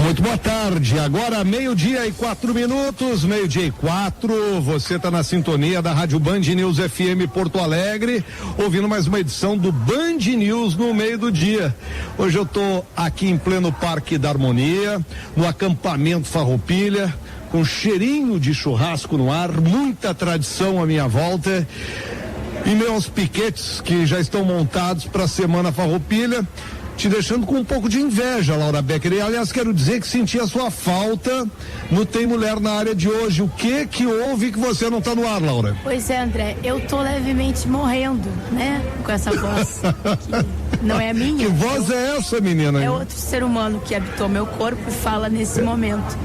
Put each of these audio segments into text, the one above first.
Muito boa tarde, agora 12:04, 12:04, você está na sintonia da Rádio Band News FM Porto Alegre, ouvindo mais uma edição do Band News no meio do dia. Hoje eu estou aqui em pleno Parque da Harmonia, no acampamento Farroupilha, com cheirinho de churrasco no ar, muita tradição à minha volta, e meus piquetes que já estão montados para a Semana Farroupilha, te deixando com um pouco de inveja, Laura Becker. E, aliás, quero dizer que senti a sua falta no Tem Mulher na Área de hoje. O que houve que você não está no ar, Laura? Pois é, André, eu tô levemente morrendo, né? Com essa voz que não é a minha. Que voz é essa, menina? É outro ser humano que habitou meu corpo e fala nesse momento.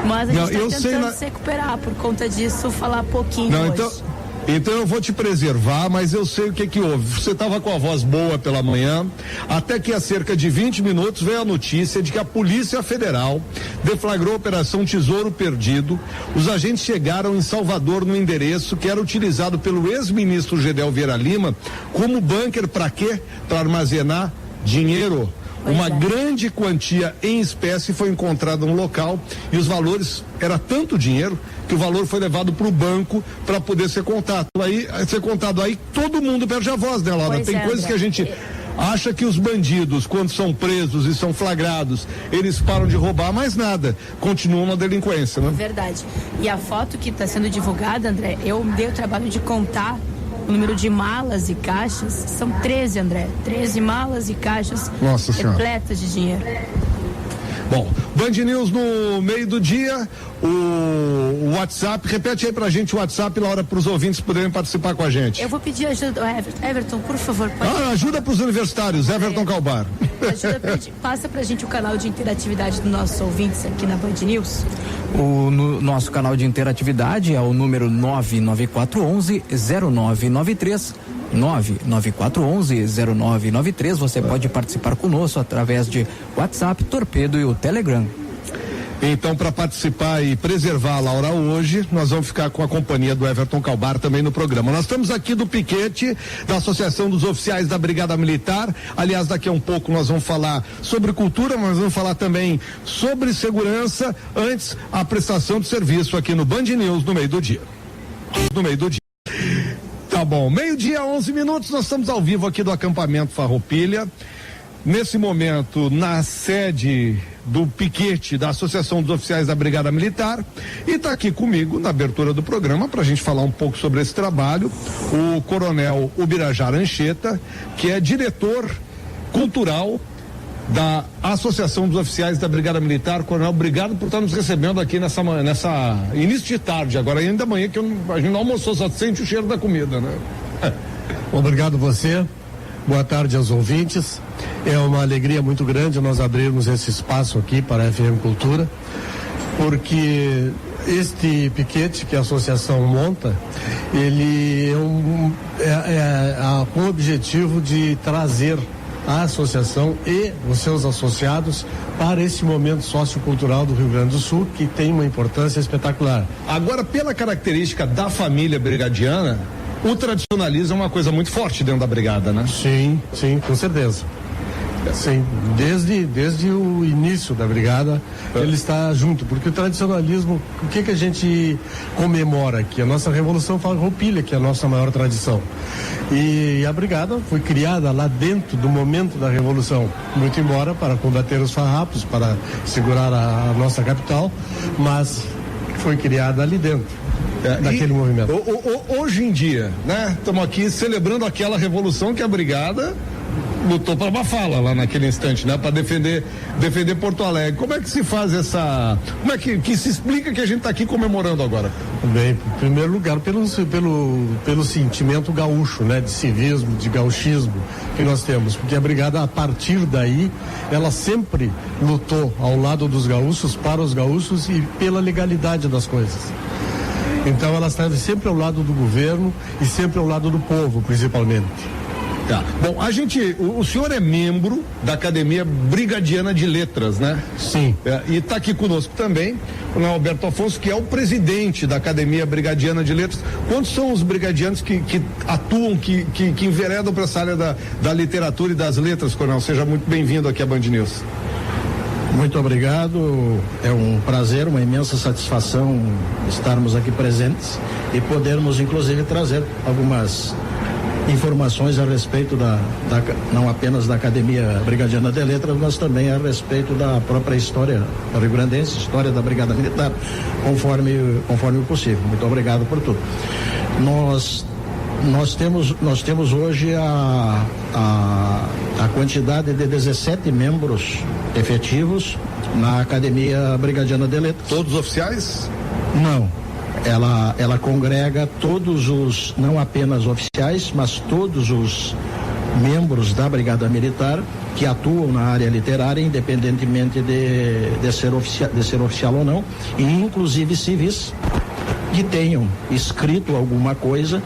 Mas a gente está tentando se recuperar, por conta disso, falar pouquinho hoje. Então eu vou te preservar, mas eu sei o que houve. Você estava com a voz boa pela manhã, até que há cerca de 20 minutos veio a notícia de que a Polícia Federal deflagrou a Operação Tesouro Perdido. Os agentes chegaram em Salvador no endereço que era utilizado pelo ex-ministro Gedel Vieira Lima como bunker. Para quê? Para armazenar dinheiro. Uma grande quantia em espécie foi encontrada no local e os valores, era tanto dinheiro que o valor foi levado para o banco para poder ser contado. Aí todo mundo perde a voz, né, Laura? Tem coisas que a gente acha que os bandidos, quando são presos e são flagrados, eles param de roubar, mas nada, continuam na delinquência, né? Verdade. E a foto que está sendo divulgada, André, eu dei o trabalho de contar o número de malas e caixas. São 13, André. 13 malas e caixas repletas de dinheiro. Bom, Band News no meio do dia, o WhatsApp, repete aí pra gente o WhatsApp, Laura, para os ouvintes poderem participar com a gente. Eu vou pedir ajuda, Everton, por favor. Ajuda para os universitários, Everton Calbar. Passa pra gente o canal de interatividade dos nossos ouvintes aqui na Band News. Nosso canal de interatividade é o número 99411-0993. 99411-0993. Você pode participar conosco através de WhatsApp, Torpedo e o Telegram. Então, para participar e preservar a Laura hoje, nós vamos ficar com a companhia do Everton Calbar também no programa. Nós estamos aqui do piquete da Associação dos Oficiais da Brigada Militar. Aliás, daqui a um pouco nós vamos falar sobre cultura, mas vamos falar também sobre segurança. Antes, a prestação de serviço aqui no Band News no meio do dia. Tá bom, 12:11, nós estamos ao vivo aqui do acampamento Farroupilha. Nesse momento, na sede do piquete da Associação dos Oficiais da Brigada Militar, e está aqui comigo na abertura do programa para a gente falar um pouco sobre esse trabalho, o Coronel Ubirajara Anchieta, que é diretor cultural da Associação dos Oficiais da Brigada Militar. Coronel, obrigado por estar nos recebendo aqui nessa início de tarde, agora ainda amanhã que a gente não almoçou, só sente o cheiro da comida, né? Obrigado você, boa tarde aos ouvintes. É uma alegria muito grande nós abrirmos esse espaço aqui para a FM Cultura, porque este piquete que a associação monta, ele com o objetivo de trazer a associação e os seus associados para esse momento sociocultural do Rio Grande do Sul, que tem uma importância espetacular. Agora, pela característica da família brigadiana, o tradicionalismo é uma coisa muito forte dentro da brigada, né? Sim, com certeza. Sim, desde o início da brigada, ele está junto, porque o tradicionalismo, o que a gente comemora aqui? A nossa Revolução Farroupilha, que é a nossa maior tradição. E a brigada foi criada lá dentro do momento da Revolução, muito embora para combater os farrapos, para segurar a nossa capital, mas foi criada ali dentro. Daquele movimento. Hoje em dia, né? Estamos aqui celebrando aquela revolução que a brigada lutou para uma fala lá naquele instante, né? Para defender Porto Alegre. Como é que se faz como é que se explica que a gente está aqui comemorando agora? Bem, em primeiro lugar, pelo sentimento gaúcho, né? De civismo, de gauchismo que nós temos, porque a brigada, a partir daí, ela sempre lutou ao lado dos gaúchos, para os gaúchos e pela legalidade das coisas. Então ela esteve sempre ao lado do governo e sempre ao lado do povo, principalmente. Tá. Bom, o senhor é membro da Academia Brigadiana de Letras, né? Sim. E está aqui conosco também o Alberto Afonso, que é o presidente da Academia Brigadiana de Letras. Quantos são os brigadianos que atuam, que enveredam para essa área da literatura e das letras, Coronel? Seja muito bem-vindo aqui à Band News. Muito obrigado, é um prazer, uma imensa satisfação estarmos aqui presentes e podermos inclusive trazer algumas informações a respeito não apenas da Academia Brigadiana de Letras, mas também a respeito da própria história rio-grandense, história da Brigada Militar, conforme o possível. Muito obrigado por tudo. Nós temos hoje a quantidade de 17 membros efetivos na Academia Brigadiana de Letras. Todos oficiais? Não. Ela congrega todos os, não apenas oficiais, mas todos os membros da Brigada Militar que atuam na área literária, independentemente de ser oficial ou não, e inclusive civis que tenham escrito alguma coisa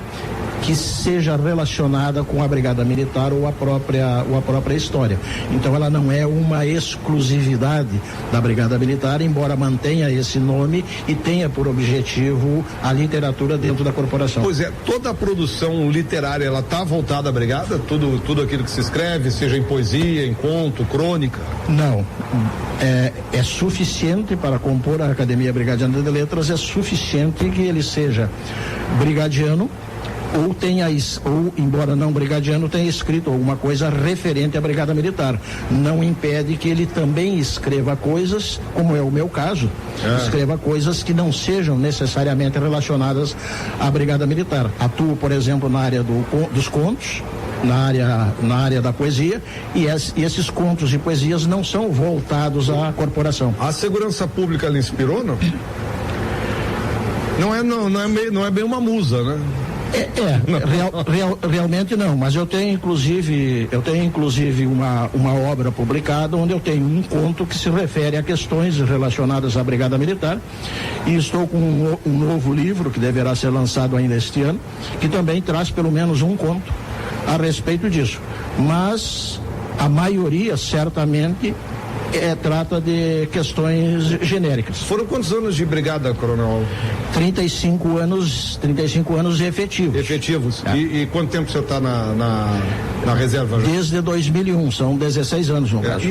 que seja relacionada com a Brigada Militar ou a própria história. Então ela não é uma exclusividade da Brigada Militar, embora mantenha esse nome e tenha por objetivo a literatura dentro da corporação. Pois é, toda a produção literária, ela está voltada à Brigada? Tudo aquilo que se escreve, seja em poesia, em conto, crônica? Não. É suficiente para compor a Academia Brigadiana de Letras, é suficiente que ele seja brigadiano, ou embora não brigadiano, tenha escrito alguma coisa referente à Brigada Militar. Não impede que ele também escreva coisas, como é o meu caso, escreva coisas que não sejam necessariamente relacionadas à Brigada Militar. Atuo, por exemplo, na área dos contos, na área da poesia, e esses contos e poesias não são voltados à corporação. A segurança pública lhe inspirou, não? Não é bem uma musa, né? Realmente não, mas eu tenho inclusive uma obra publicada onde eu tenho um conto que se refere a questões relacionadas à Brigada Militar, e estou com um novo livro que deverá ser lançado ainda este ano, que também traz pelo menos um conto a respeito disso, mas a maioria certamente trata de questões genéricas. Foram quantos anos de brigada, coronel? 35 anos efetivos. Efetivos. E quanto tempo você está na reserva? Já? Desde 2001, são 16 anos no caso.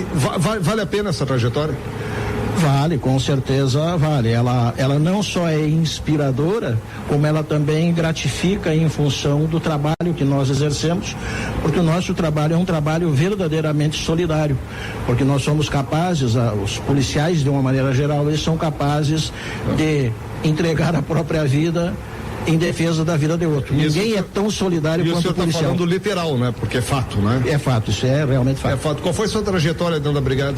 Vale a pena essa trajetória? Vale, com certeza vale. Ela não só é inspiradora, como ela também gratifica em função do trabalho que nós exercemos, porque o nosso trabalho é um trabalho verdadeiramente solidário, porque nós somos capazes, os policiais de uma maneira geral, eles são capazes de entregar a própria vida em defesa da vida de outro. Ninguém é tão solidário quanto o policial. E o senhor está falando literal, né? Porque é fato, né? É fato, isso é realmente fato. É fato. Qual foi a sua trajetória dentro da brigada?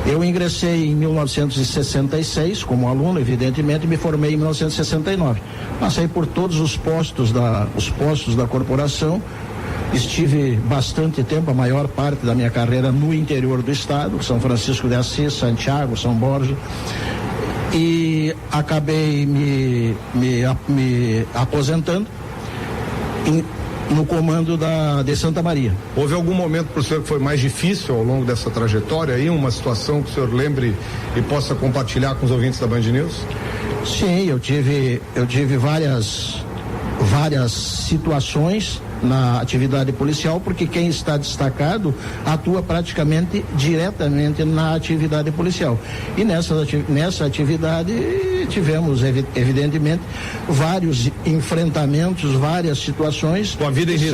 Eu ingressei em 1966 como aluno, evidentemente, e me formei em 1969. Passei por todos os postos da corporação. Estive bastante tempo, a maior parte da minha carreira no interior do estado, São Francisco de Assis, Santiago, São Borja, e acabei me aposentando no comando de Santa Maria. Houve algum momento para o senhor que foi mais difícil ao longo dessa trajetória aí, uma situação que o senhor lembre e possa compartilhar com os ouvintes da Band News? Sim, eu tive várias situações na atividade policial, porque quem está destacado atua praticamente diretamente na atividade policial. E nessa atividade tivemos, evidentemente, vários enfrentamentos, várias situações que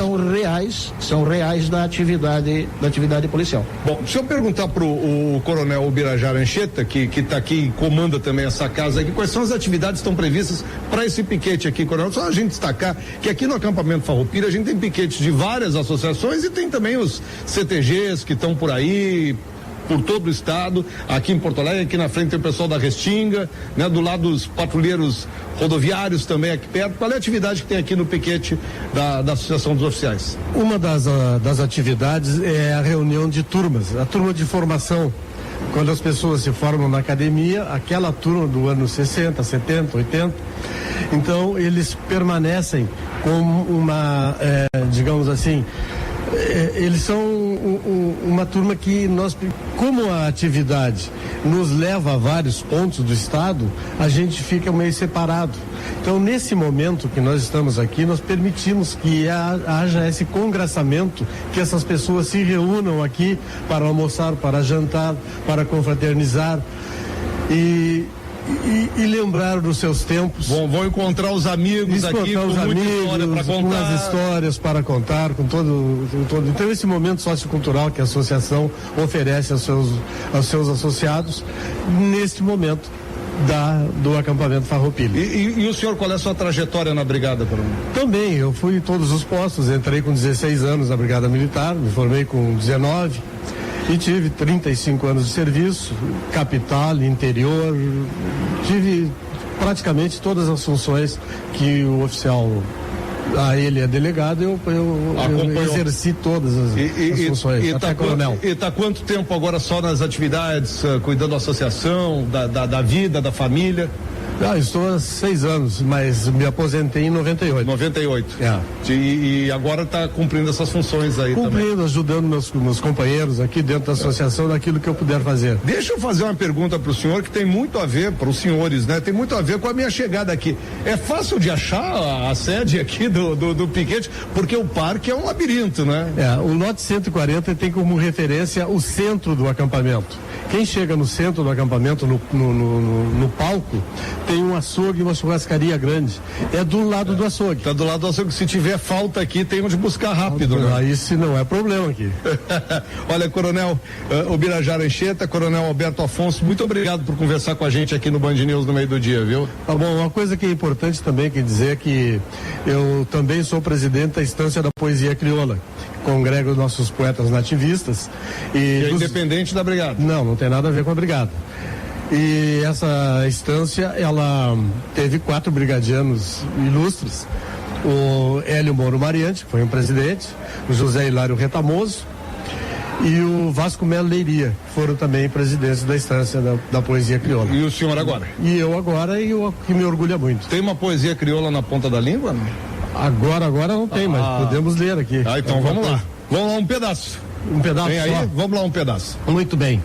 são reais da atividade policial. Bom, deixa eu perguntar para o coronel Ubirajara Anchieta, que está aqui e comanda também essa casa aqui, quais são as atividades que estão previstas para esse piquete aqui, coronel? Só a gente destacar que aqui no acampamento Farroupilha a gente tem piquetes de várias associações e tem também os CTGs que estão por aí, por todo o estado. Aqui em Porto Alegre, aqui na frente tem o pessoal da Restinga, né? Do lado dos patrulheiros rodoviários também aqui perto. Qual é a atividade que tem aqui no piquete da Associação dos Oficiais? Uma das atividades é a reunião de turmas, a turma de formação. Quando as pessoas se formam na academia, aquela turma do ano 60, 70, 80, então eles permanecem como uma, digamos assim, Eles são uma turma que nós, como a atividade nos leva a vários pontos do estado, a gente fica meio separado. Então, nesse momento que nós estamos aqui, nós permitimos que haja esse congraçamento, que essas pessoas se reúnam aqui para almoçar, para jantar, para confraternizar e lembrar dos seus tempos. Vão encontrar os amigos aqui, com muita história para contar. Com as histórias para contar, com todo. Então, esse momento sociocultural que a associação oferece aos seus associados, neste momento do acampamento Farroupilha. E o senhor, qual é a sua trajetória na Brigada, Coronel? Também, eu fui em todos os postos, entrei com 16 anos na Brigada Militar, me formei com 19. E tive 35 anos de serviço, capital, interior, tive praticamente todas as funções que o oficial, a ele é delegado, eu exerci todas as funções, até coronel. E está quanto tempo agora só nas atividades, cuidando da associação, da vida, da família? Estou há 6 anos, mas me aposentei em 98. 98. E agora está cumprindo essas funções aí também. Ajudando meus companheiros aqui dentro da associação naquilo que eu puder fazer. Deixa eu fazer uma pergunta para o senhor que tem muito a ver, para os senhores, né? Tem muito a ver com a minha chegada aqui. É fácil de achar a sede aqui do piquete, porque o parque é um labirinto, né? O lote 140 tem como referência o centro do acampamento. Quem chega no centro do acampamento, no palco, tem um açougue e uma churrascaria grande. É do lado do açougue. Tá do lado do açougue. Se tiver falta aqui, tem onde buscar rápido, né? Aí se não é problema aqui. Olha, Coronel Ubirajara Anchieta, Coronel Alberto Afonso, muito obrigado por conversar com a gente aqui no Band News no meio do dia, viu? Tá bom, uma coisa que é importante também que dizer que eu também sou presidente da Estância da Poesia Crioula. Congrego nossos poetas nativistas. E é independente da Brigada? Não tem nada a ver com a Brigada. E essa estância, ela teve 4 brigadianos ilustres. O Hélio Moro Mariante, que foi um presidente, o José Hilário Retamoso e o Vasco Melo Leiria, que foram também presidentes da Estância da Poesia Crioula. E o senhor agora? E eu agora, e o que me orgulha muito. Tem uma poesia crioula na ponta da língua, não? Agora não tem, mas podemos ler aqui. Então vamos lá. Vamos lá um pedaço. Um pedaço Vem só? Aí? Vamos lá um pedaço. Muito bem.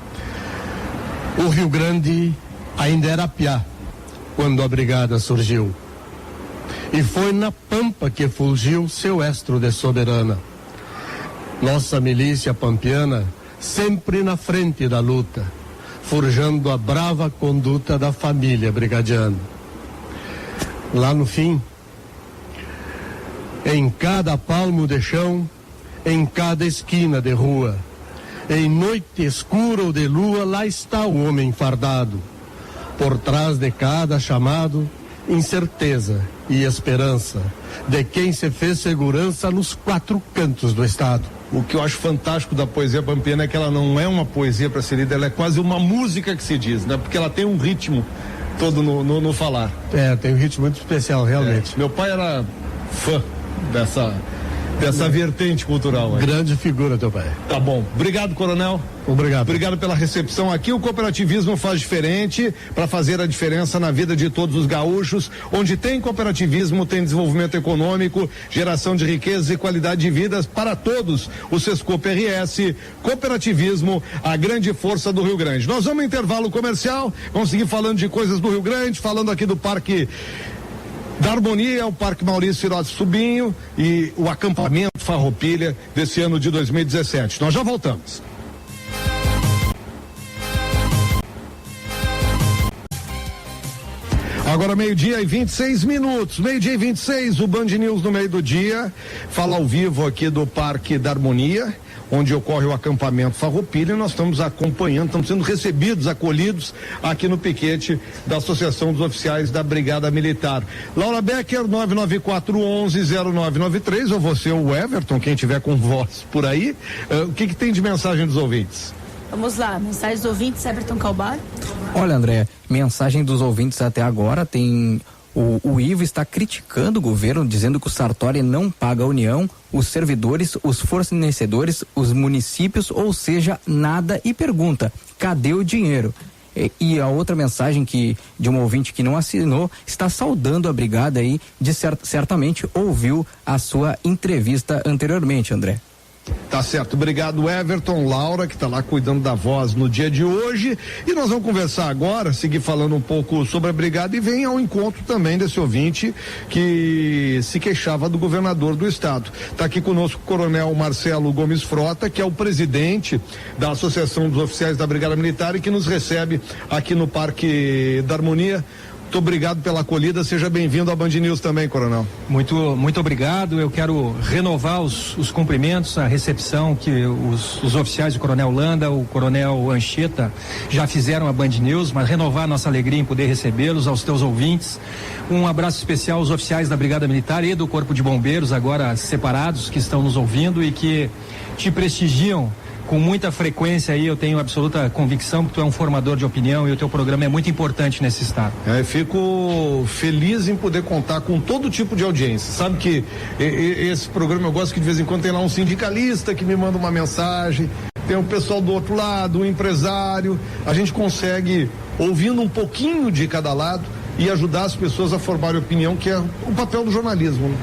O Rio Grande ainda era piá quando a brigada surgiu. E foi na pampa que fulgiu seu estro de soberana. Nossa milícia pampiana sempre na frente da luta, forjando a brava conduta da família brigadiana. Lá no fim, em cada palmo de chão, em cada esquina de rua, em noite escura ou de lua, lá está o homem fardado. Por trás de cada chamado, incerteza e esperança de quem se fez segurança nos 4 cantos do estado. O que eu acho fantástico da poesia pampiana é que ela não é uma poesia para ser lida, ela é quase uma música que se diz, né? Porque ela tem um ritmo todo no falar. Tem um ritmo muito especial, realmente. Meu pai era fã dessa vertente cultural. Grande figura, teu pai. Tá bom. Obrigado, Coronel. Obrigado. Obrigado pela recepção aqui. O cooperativismo faz diferente para fazer a diferença na vida de todos os gaúchos. Onde tem cooperativismo, tem desenvolvimento econômico, geração de riqueza e qualidade de vida para todos. O Sescope RS, cooperativismo, a grande força do Rio Grande. Nós vamos ao intervalo comercial, vamos seguir falando de coisas do Rio Grande, falando aqui do Parque da Harmonia, o Parque Maurício Sirotsky Subinho e o acampamento Farroupilha desse ano de 2017. Nós já voltamos. Agora 12:26. Meio-dia e 26, o Band News no meio do dia. Fala ao vivo aqui do Parque da Harmonia, onde ocorre o acampamento Farroupilha, e nós estamos acompanhando, estamos sendo recebidos, acolhidos aqui no piquete da Associação dos Oficiais da Brigada Militar. Laura Becker, 994110993, ou você ou o Everton, quem tiver com voz por aí, o que tem de mensagem dos ouvintes? Vamos lá, mensagem dos ouvintes, Everton Calbar. Olha, André, mensagem dos ouvintes até agora tem... O Ivo está criticando o governo, dizendo que o Sartori não paga a União, os servidores, os fornecedores, os municípios, ou seja, nada, e pergunta, cadê o dinheiro? E a outra mensagem de um ouvinte que não assinou, está saudando a brigada aí, certamente ouviu a sua entrevista anteriormente, André. Tá certo, obrigado Everton, Laura, que está lá cuidando da voz no dia de hoje, e nós vamos conversar agora, seguir falando um pouco sobre a brigada e vem ao encontro também desse ouvinte que se queixava do governador do estado. Tá aqui conosco o Coronel Marcelo Gomes Frota, que é o presidente da Associação dos Oficiais da Brigada Militar e que nos recebe aqui no Parque da Harmonia. Muito obrigado pela acolhida, seja bem-vindo à Band News também, Coronel. Muito obrigado, eu quero renovar os cumprimentos, a recepção que os oficiais, o Coronel Landa, o Coronel Anchieta já fizeram à Band News, mas renovar nossa alegria em poder recebê-los, aos teus ouvintes. Um abraço especial aos oficiais da Brigada Militar e do Corpo de Bombeiros, agora separados, que estão nos ouvindo e que te prestigiam com muita frequência aí, eu tenho absoluta convicção que tu é um formador de opinião e o teu programa é muito importante nesse estado. Fico feliz em poder contar com todo tipo de audiência. Sabe que esse programa eu gosto que de vez em quando tem lá um sindicalista que me manda uma mensagem, tem o pessoal do outro lado, o empresário, a gente consegue, ouvindo um pouquinho de cada lado, e ajudar as pessoas a formarem opinião, que é o papel do jornalismo.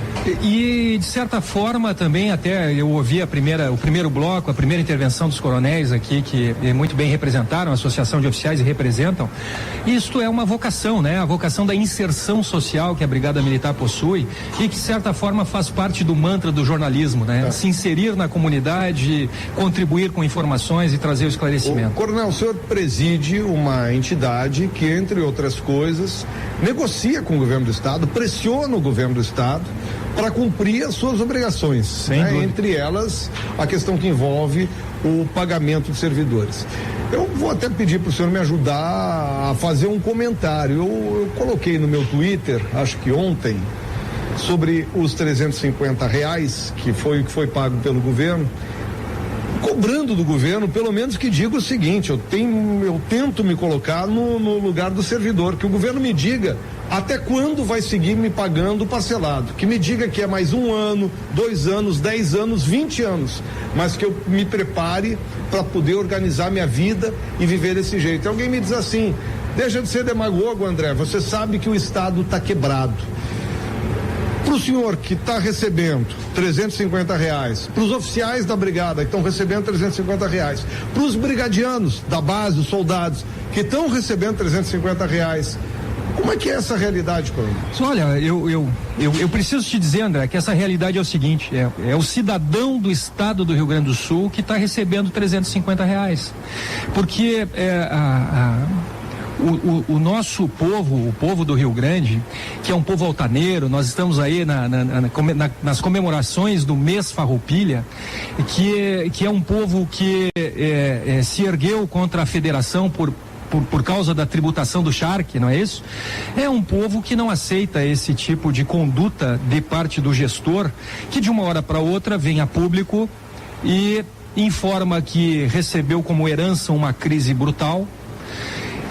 E de certa forma também, até eu ouvi o primeiro bloco, a primeira intervenção dos coronéis aqui, que muito bem representaram, a Associação de Oficiais e representam. Isto é uma vocação, né? A vocação da inserção social que a Brigada Militar possui e que de certa forma faz parte do mantra do jornalismo, né? Se inserir na comunidade, contribuir com informações e trazer o esclarecimento. Coronel, o senhor preside uma entidade que, entre outras coisas, negocia com o governo do estado, pressiona o governo do estado para cumprir as suas obrigações, né? Entre elas a questão que envolve o pagamento de servidores. Eu vou até pedir para o senhor me ajudar a fazer um comentário. Eu coloquei no meu Twitter, acho que ontem, sobre os R$350 que foi pago pelo governo, cobrando do governo, pelo menos que diga o seguinte: eu tento me colocar no lugar do servidor, que o governo me diga até quando vai seguir me pagando parcelado, que me diga que é mais 1 ano, 2 anos, 10 anos, 20 anos, mas que eu me prepare para poder organizar minha vida e viver desse jeito. Alguém me diz assim: deixa de ser demagogo, André, você sabe que o estado está quebrado. Para o senhor que está recebendo R$350, para os oficiais da brigada que estão recebendo R$350, para os brigadianos da base, os soldados que estão recebendo R$350, como é que é essa realidade, coronel? Olha, eu preciso te dizer, André, que essa realidade é o seguinte: é o cidadão do estado do Rio Grande do Sul que está recebendo R$350, porque o nosso povo, o povo do Rio Grande, que é um povo altaneiro, nós estamos aí nas comemorações do mês Farroupilha, que é um povo que se ergueu contra a federação por causa da tributação do charque, não é isso? É um povo que não aceita esse tipo de conduta de parte do gestor, que de uma hora para outra vem a público e informa que recebeu como herança uma crise brutal,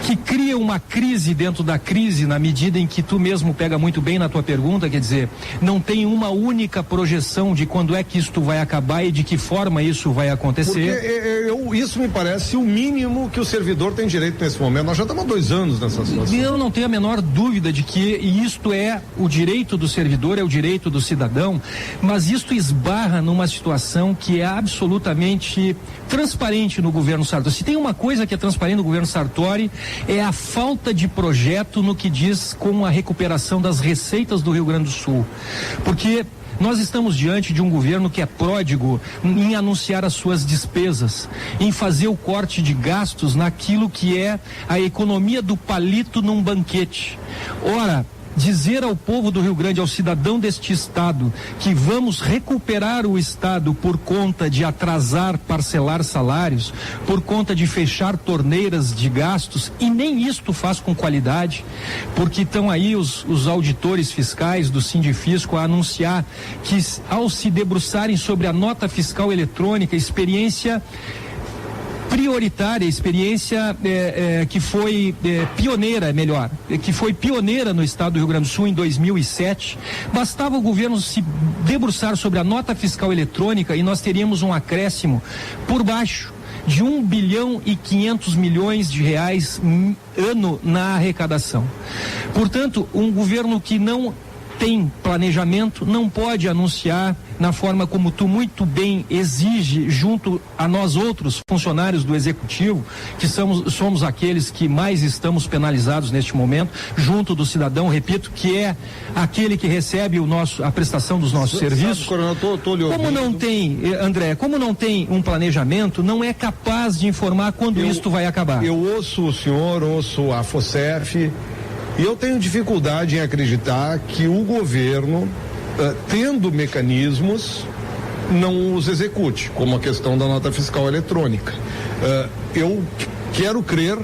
que cria uma crise dentro da crise, na medida em que tu mesmo pega muito bem na tua pergunta, quer dizer, não tem uma única projeção de quando é que isto vai acabar e de que forma isso vai acontecer. Porque isso me parece o mínimo que o servidor tem direito nesse momento. Nós já estamos há 2 anos nessa situação. Eu não tenho a menor dúvida de que isto é o direito do servidor, é o direito do cidadão, mas isto esbarra numa situação que é absolutamente transparente no governo Sartori. Se tem uma coisa que é transparente no governo Sartori, é a falta de projeto no que diz com a recuperação das receitas do Rio Grande do Sul. Porque nós estamos diante de um governo que é pródigo em anunciar as suas despesas, em fazer o corte de gastos naquilo que é a economia do palito num banquete. Ora, dizer ao povo do Rio Grande, ao cidadão deste estado, que vamos recuperar o estado por conta de atrasar, parcelar salários, por conta de fechar torneiras de gastos, e nem isto faz com qualidade, porque estão aí os auditores fiscais do Sindifisco a anunciar que, ao se debruçarem sobre a nota fiscal eletrônica, experiência prioritária, experiência que foi pioneira, que foi pioneira no estado do Rio Grande do Sul em 2007, bastava o governo se debruçar sobre a nota fiscal eletrônica e nós teríamos um acréscimo por baixo de 1 bilhão e 500 milhões de reais ano na arrecadação. Portanto, um governo que não tem planejamento, não pode anunciar na forma como tu muito bem exige junto a nós outros funcionários do executivo, que somos aqueles que mais estamos penalizados neste momento, junto do cidadão, repito, que é aquele que recebe a prestação dos nossos serviços. Coronel, tô lhe ouvindo. Como não tem, André, como não tem um planejamento, não é capaz de informar quando isto vai acabar. Eu ouço o senhor, ouço a FOSEF, e eu tenho dificuldade em acreditar que o governo, tendo mecanismos, não os execute, como a questão da nota fiscal eletrônica. Eu quero crer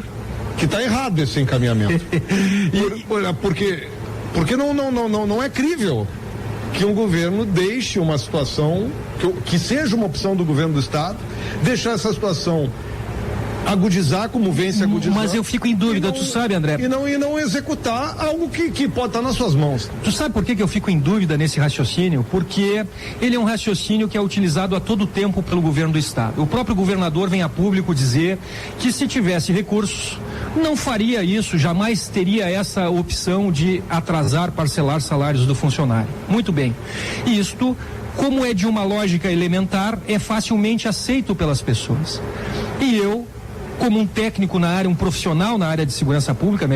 que está errado esse encaminhamento. Porque não é crível que um governo deixe uma situação, que seja uma opção do governo do estado, deixar essa situação agudizar como vem se agudizando. Mas eu fico em dúvida, tu sabe, André? E não executar algo que pode estar nas suas mãos. Tu sabe por que eu fico em dúvida nesse raciocínio? Porque ele é um raciocínio que é utilizado a todo tempo pelo governo do estado. O próprio governador vem a público dizer que se tivesse recursos, não faria isso, jamais teria essa opção de atrasar, parcelar salários do funcionário. Muito bem. Isto, como é de uma lógica elementar, é facilmente aceito pelas pessoas. E eu, como um técnico na área, um profissional na área de segurança pública,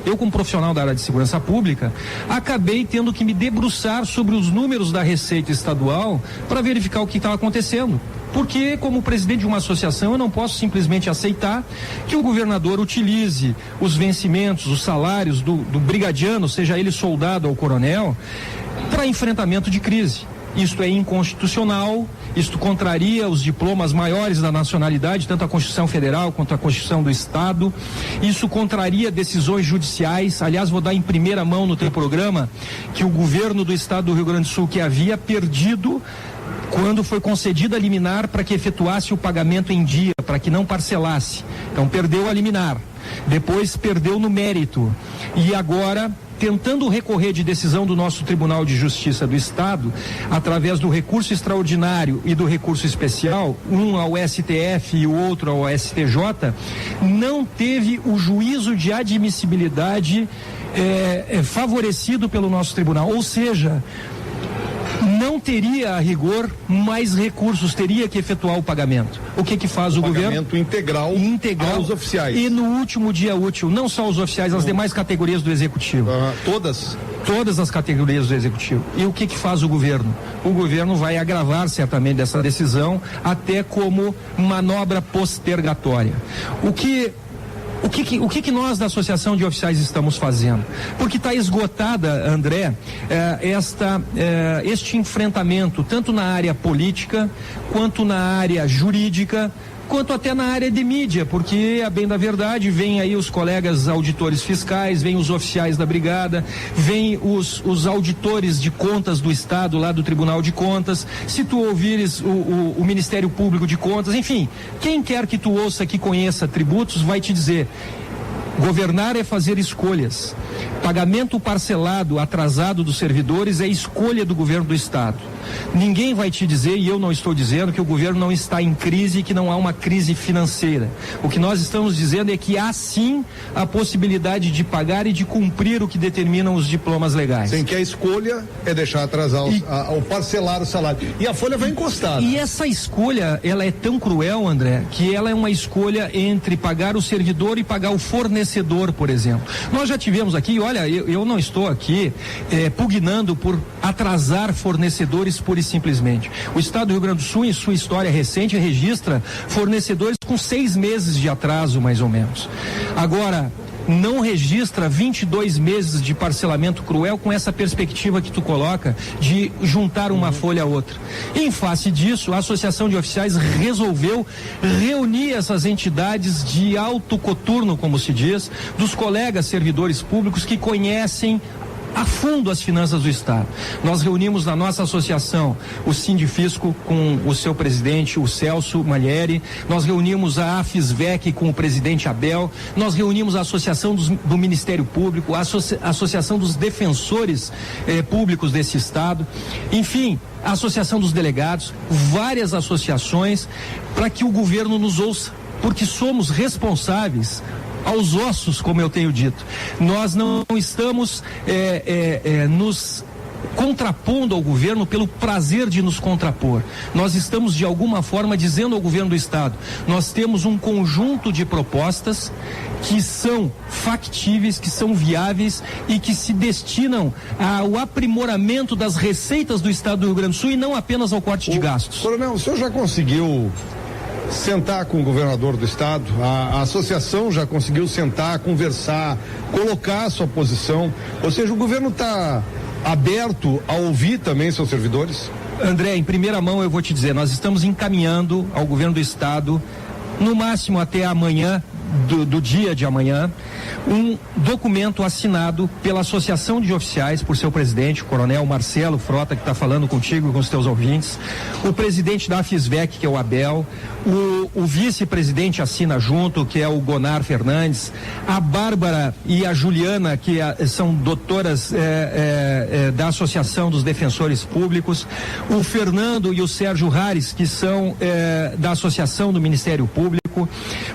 eu como profissional da área de segurança pública, acabei tendo que me debruçar sobre os números da Receita Estadual para verificar o que estava acontecendo. Porque, como presidente de uma associação, eu não posso simplesmente aceitar que o governador utilize os vencimentos, os salários do brigadiano, seja ele soldado ou coronel, para enfrentamento de crise. Isto é inconstitucional, isto contraria os diplomas maiores da nacionalidade, tanto a Constituição Federal quanto a Constituição do Estado. Isso contraria decisões judiciais. Aliás, vou dar em primeira mão no teu programa que o governo do estado do Rio Grande do Sul, que havia perdido quando foi concedida a liminar para que efetuasse o pagamento em dia, para que não parcelasse. Então perdeu a liminar, depois perdeu no mérito e agora, tentando recorrer de decisão do nosso Tribunal de Justiça do Estado, através do recurso extraordinário e do recurso especial, um ao STF e o outro ao STJ, não teve o juízo de admissibilidade favorecido pelo nosso tribunal, ou seja, não teria a rigor mais recursos, teria que efetuar o pagamento. O que faz o governo? Pagamento integral aos oficiais. E no último dia útil, não só os oficiais, as demais categorias do executivo. Todas? Todas as categorias do executivo. E o que faz o governo? O governo vai agravar certamente dessa decisão, até como manobra postergatória. O que nós da Associação de Oficiais estamos fazendo? Porque está esgotada, André, este enfrentamento, tanto na área política, quanto na área jurídica, quanto até na área de mídia, porque, a bem da verdade, vem aí os colegas auditores fiscais, vem os oficiais da brigada, vem os auditores de contas do Estado, lá do Tribunal de Contas, se tu ouvires o Ministério Público de Contas, enfim, quem quer que tu ouça, que conheça tributos, vai te dizer: governar é fazer escolhas. Pagamento parcelado, atrasado dos servidores é escolha do governo do Estado. Ninguém vai te dizer, e eu não estou dizendo, que o governo não está em crise e que não há uma crise financeira. O que nós estamos dizendo é que há sim a possibilidade de pagar e de cumprir o que determinam os diplomas legais. Sem que a escolha é deixar atrasar ou parcelar o salário. E a folha vai encostar. E essa escolha, ela é tão cruel, André, que ela é uma escolha entre pagar o servidor e pagar o fornecedor, por exemplo. Nós já tivemos aqui, olha, eu não estou aqui pugnando por atrasar fornecedores pura e simplesmente. O Estado do Rio Grande do Sul, em sua história recente, registra fornecedores com 6 meses de atraso, mais ou menos. Agora, não registra 22 meses de parcelamento cruel com essa perspectiva que tu coloca de juntar uma folha a outra. Em face disso, a Associação de Oficiais resolveu reunir essas entidades de alto coturno, como se diz, dos colegas servidores públicos que conhecem a fundo as finanças do Estado. Nós reunimos na nossa associação o Sindifisco com o seu presidente, o Celso Malheri, nós reunimos a AFISVEC com o presidente Abel, nós reunimos a Associação do Ministério Público, a Associação dos Defensores Públicos desse Estado, enfim, a Associação dos Delegados, várias associações, para que o governo nos ouça, porque somos responsáveis aos ossos, como eu tenho dito. Nós não estamos nos contrapondo ao governo pelo prazer de nos contrapor. Nós estamos, de alguma forma, dizendo ao governo do Estado: nós temos um conjunto de propostas que são factíveis, que são viáveis e que se destinam ao aprimoramento das receitas do Estado do Rio Grande do Sul e não apenas ao corte de gastos. Coronel, o senhor já conseguiu sentar com o governador do Estado? A associação já conseguiu sentar, conversar, colocar a sua posição? Ou seja, o governo está aberto a ouvir também seus servidores? André, em primeira mão eu vou te dizer, nós estamos encaminhando ao governo do Estado, no máximo até amanhã, do dia de amanhã, um documento assinado pela Associação de Oficiais, por seu presidente, o Coronel Marcelo Frota, que está falando contigo e com os teus ouvintes, o presidente da AFISVEC, que é o Abel, o vice-presidente assina junto, que é o Gonar Fernandes, a Bárbara e a Juliana, que são doutoras da Associação dos Defensores Públicos, o Fernando e o Sérgio Hares, que são da Associação do Ministério Público,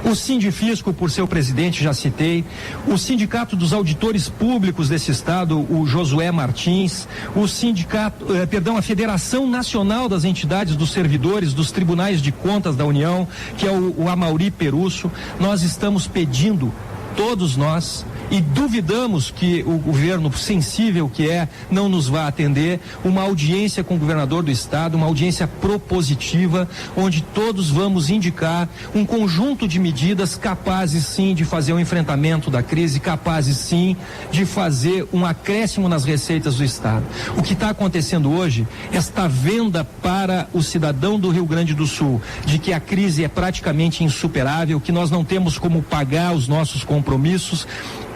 o Sindifisco, por seu presidente, já citei, o Sindicato dos Auditores Públicos desse estado, o Josué Martins, a Federação Nacional das Entidades dos Servidores dos Tribunais de Contas da União, que é o Amauri Perusso. Nós estamos pedindo, todos nós, e duvidamos que o governo, sensível que é, não nos vá atender, uma audiência com o governador do estado, uma audiência propositiva, onde todos vamos indicar um conjunto de medidas capazes sim de fazer o enfrentamento da crise, capazes sim de fazer um acréscimo nas receitas do estado. O que está acontecendo hoje, esta venda para o cidadão do Rio Grande do Sul, de que a crise é praticamente insuperável, que nós não temos como pagar os nossos compromissos,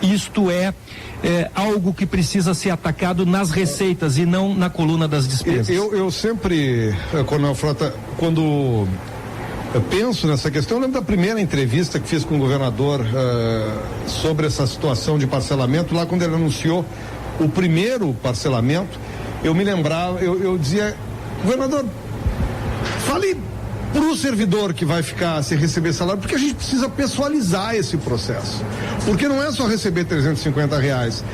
isto é algo que precisa ser atacado nas receitas e não na coluna das despesas. Eu sempre, Coronel Frota, quando eu penso nessa questão, eu lembro da primeira entrevista que fiz com o governador sobre essa situação de parcelamento, lá quando ele anunciou o primeiro parcelamento, eu me lembrava, eu dizia: governador, fale para o servidor que vai ficar sem receber salário, porque a gente precisa pessoalizar esse processo, porque não é só receber R$350.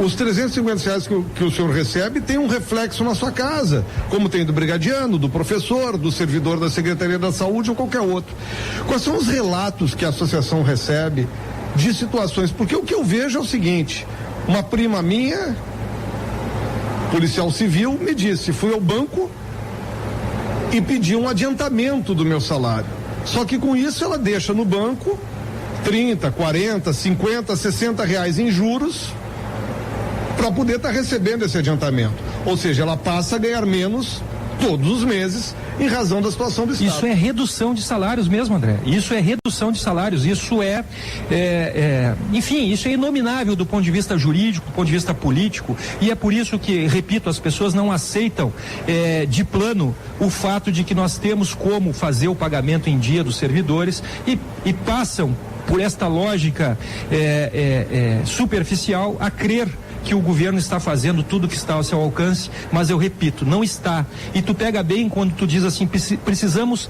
Os R$350 que o senhor recebe tem um reflexo na sua casa, como tem do brigadiano, do professor, do servidor da Secretaria da Saúde ou qualquer outro. Quais são os relatos que a associação recebe de situações? Porque o que eu vejo é o seguinte: uma prima minha, policial civil, me disse: fui ao banco e pedi um adiantamento do meu salário. Só que com isso ela deixa no banco 30, 40, 50, 60 reais em juros para poder estar recebendo esse adiantamento. Ou seja, ela passa a ganhar menos todos os meses em razão da situação do Estado. Isso é redução de salários mesmo, André. Isso é redução de salários. Isso enfim, isso é inominável do ponto de vista jurídico, do ponto de vista político, e é por isso que, repito, as pessoas não aceitam de plano o fato de que nós temos como fazer o pagamento em dia dos servidores e passam por esta lógica superficial a crer que o governo está fazendo tudo que está ao seu alcance, mas eu repito, não está. E tu pega bem quando tu diz assim: precisamos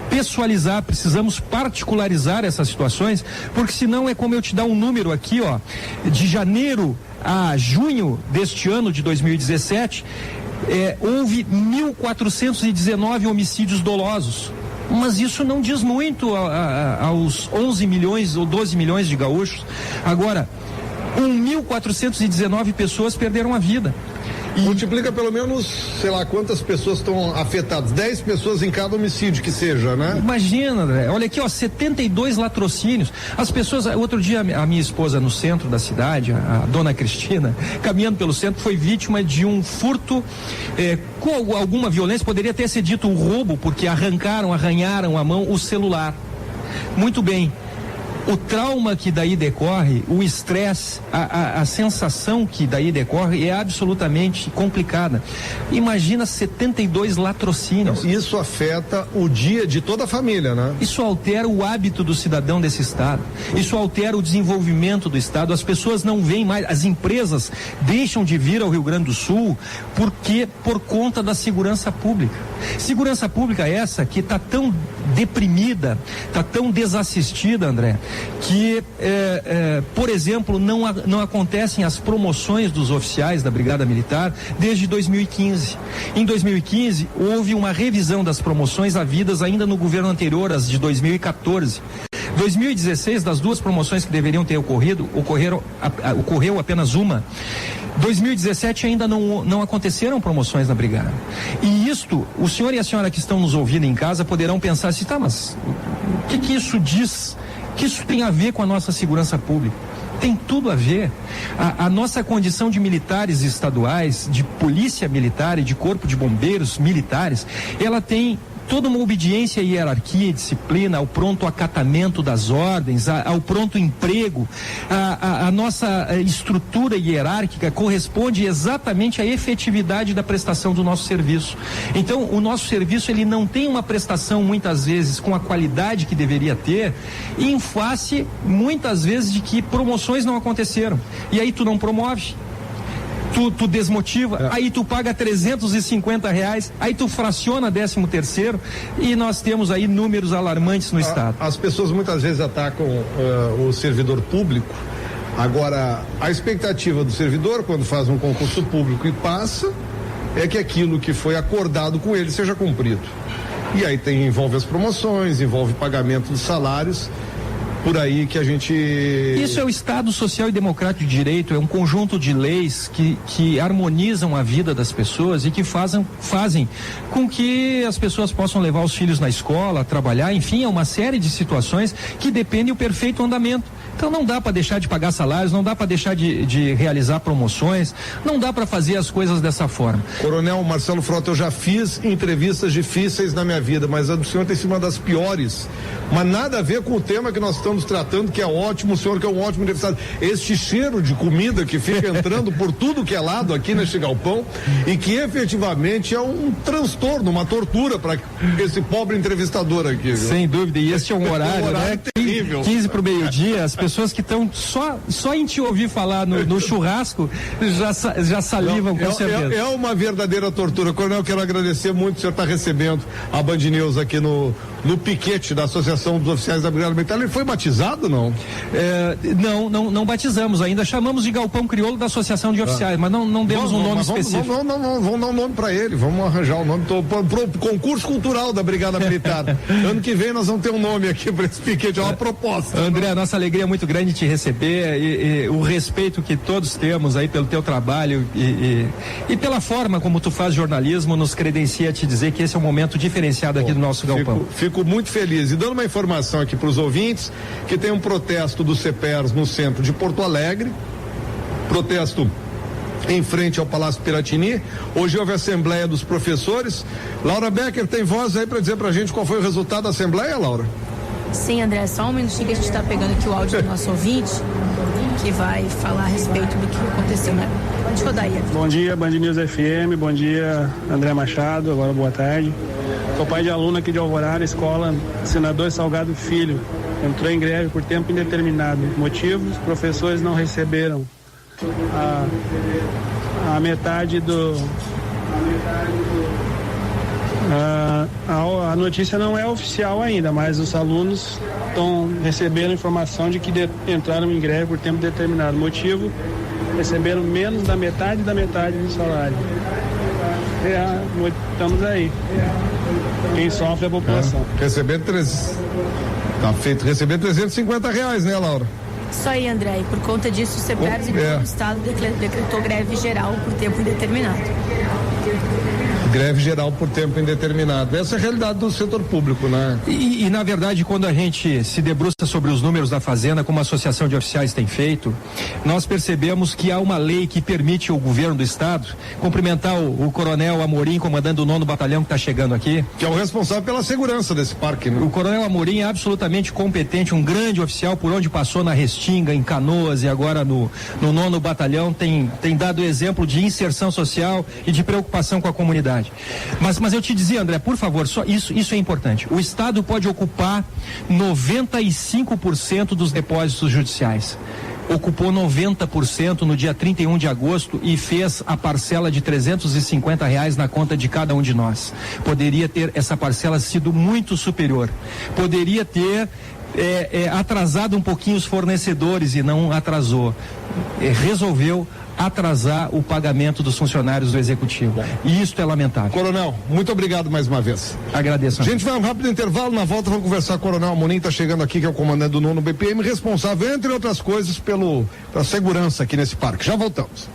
pessoalizar, precisamos particularizar essas situações, porque senão é como eu te dar um número aqui, ó, de janeiro a junho deste ano de 2017, houve 1.419 homicídios dolosos. Mas isso não diz muito aos 11 milhões ou 12 milhões de gaúchos. Agora, 1.419 pessoas perderam a vida. Multiplica pelo menos, sei lá, quantas pessoas estão afetadas, 10 pessoas em cada homicídio que seja, né? Imagina, André, olha aqui, ó, 72 latrocínios. As pessoas, outro dia a minha esposa no centro da cidade, a dona Cristina, caminhando pelo centro, foi vítima de um furto com alguma violência, poderia ter sido dito um roubo, porque arranharam a mão, o celular. Muito bem. O trauma que daí decorre, o estresse, a sensação que daí decorre é absolutamente complicada. Imagina 72 latrocínios. Isso afeta o dia de toda a família, né? Isso altera o hábito do cidadão desse estado. Isso altera o desenvolvimento do estado. As pessoas não vêm mais, as empresas deixam de vir ao Rio Grande do Sul por conta da segurança pública. Segurança pública essa que está tão deprimida, está tão desassistida, André, que, por exemplo, não acontecem as promoções dos oficiais da Brigada Militar desde 2015. Em 2015, houve uma revisão das promoções havidas ainda no governo anterior, as de 2014. 2016, das 2 promoções que deveriam ter ocorrido, ocorreu apenas uma. 2017 ainda não aconteceram promoções na Brigada. E isto, o senhor e a senhora que estão nos ouvindo em casa poderão pensar assim, tá, mas o que isso diz? O que isso tem a ver com a nossa segurança pública? Tem tudo a ver. A nossa condição de militares estaduais, de polícia militar e de corpo de bombeiros militares, ela tem toda uma obediência e hierarquia e disciplina, ao pronto acatamento das ordens, ao pronto emprego. A nossa estrutura hierárquica corresponde exatamente à efetividade da prestação do nosso serviço. Então, o nosso serviço, ele não tem uma prestação, muitas vezes, com a qualidade que deveria ter, em face, muitas vezes, de que promoções não aconteceram. E aí tu não promove. Tu desmotiva, aí tu paga R$350, aí tu fraciona 13º e nós temos aí números alarmantes no estado. As pessoas muitas vezes atacam o servidor público. Agora, a expectativa do servidor, quando faz um concurso público e passa, é que aquilo que foi acordado com ele seja cumprido. E aí envolve as promoções, envolve pagamento dos salários. Por aí que a gente... Isso é o Estado Social e Democrático de Direito, é um conjunto de leis que harmonizam a vida das pessoas e que fazem com que as pessoas possam levar os filhos na escola, trabalhar, enfim, é uma série de situações que dependem do perfeito andamento. Então não dá para deixar de pagar salários, não dá para deixar de realizar promoções, não dá para fazer as coisas dessa forma. Coronel Marcelo Frota, eu já fiz entrevistas difíceis na minha vida, mas a do senhor tem sido uma das piores, mas nada a ver com o tema que nós estamos tratando, que é ótimo, o senhor que é um ótimo entrevistado. Este cheiro de comida que fica entrando por tudo que é lado aqui neste galpão e que efetivamente é um transtorno, uma tortura para esse pobre entrevistador aqui. Viu? Sem dúvida, e este é um horário, né? Terrível. 15 para o meio-dia, as pessoas que estão só em te ouvir falar no churrasco já salivam, com certeza. É uma verdadeira tortura. Coronel, quero agradecer muito, o senhor está recebendo a Band News aqui no piquete da Associação dos Oficiais da Brigada Militar. Ele foi batizado, não? Não batizamos ainda, chamamos de Galpão Crioulo da Associação de Oficiais, mas não demos um nome específico. Vamos dar um nome para ele, vamos arranjar um nome pro concurso cultural da Brigada Militar. Ano que vem nós vamos ter um nome aqui para esse piquete, é uma proposta. André, a nossa alegria é muito grande te receber e o respeito que todos temos aí pelo teu trabalho e pela forma como tu faz jornalismo nos credencia a te dizer que esse é um momento diferenciado aqui do nosso galpão. Fico muito feliz. E dando uma informação aqui para os ouvintes, que tem um protesto do CEPERS no centro de Porto Alegre, protesto em frente ao Palácio Piratini. Hoje houve a Assembleia dos Professores. Laura Becker tem voz aí para dizer pra gente qual foi o resultado da Assembleia, Laura? Sim, André, só um minutinho que a gente está pegando aqui o áudio do nosso ouvinte, que vai falar a respeito do que aconteceu, né? Pode rodar aí. Bom dia, Band News FM, bom dia, André Machado, agora boa tarde. Sou pai de aluno aqui de Alvorada, escola Senador Salgado Filho. Entrou em greve por tempo indeterminado. Motivo, os professores não receberam a metade do... A notícia não é oficial ainda, mas os alunos estão recebendo informação de que entraram em greve por tempo determinado. Motivo, receberam menos da metade do salário. Estamos aí. Quem sofre é a população. Recebendo R$350, né, Laura? Isso aí, André. E por conta disso, o CEPERS em todo o estado decretou greve geral por tempo indeterminado. Greve geral por tempo indeterminado. Essa é a realidade do setor público, né? E na verdade, quando a gente se debruça sobre os números da Fazenda, como a Associação de Oficiais tem feito, nós percebemos que há uma lei que permite ao governo do estado cumprimentar o Coronel Amorim, comandando o 9º Batalhão que está chegando aqui. Que é o responsável pela segurança desse parque, né? O Coronel Amorim é absolutamente competente, um grande oficial por onde passou na Restinga, em Canoas e agora no 9º Batalhão, tem dado exemplo de inserção social e de preocupação com a comunidade. Mas eu te dizia, André, por favor, só isso é importante. O Estado pode ocupar 95% dos depósitos judiciais. ocupou 90% no dia 31 de agosto e fez a parcela de R$350 na conta de cada um de nós. Poderia ter essa parcela sido muito superior. Poderia ter atrasado um pouquinho os fornecedores e não atrasou. Resolveu atrasar o pagamento dos funcionários do Executivo. E isso é lamentável. Coronel, muito obrigado mais uma vez. Agradeço. Gente, vai um rápido intervalo, na volta vamos conversar com o Coronel Amorim, está chegando aqui, que é o comandante do 9º BPM, responsável, entre outras coisas, pela segurança aqui nesse parque. Já voltamos.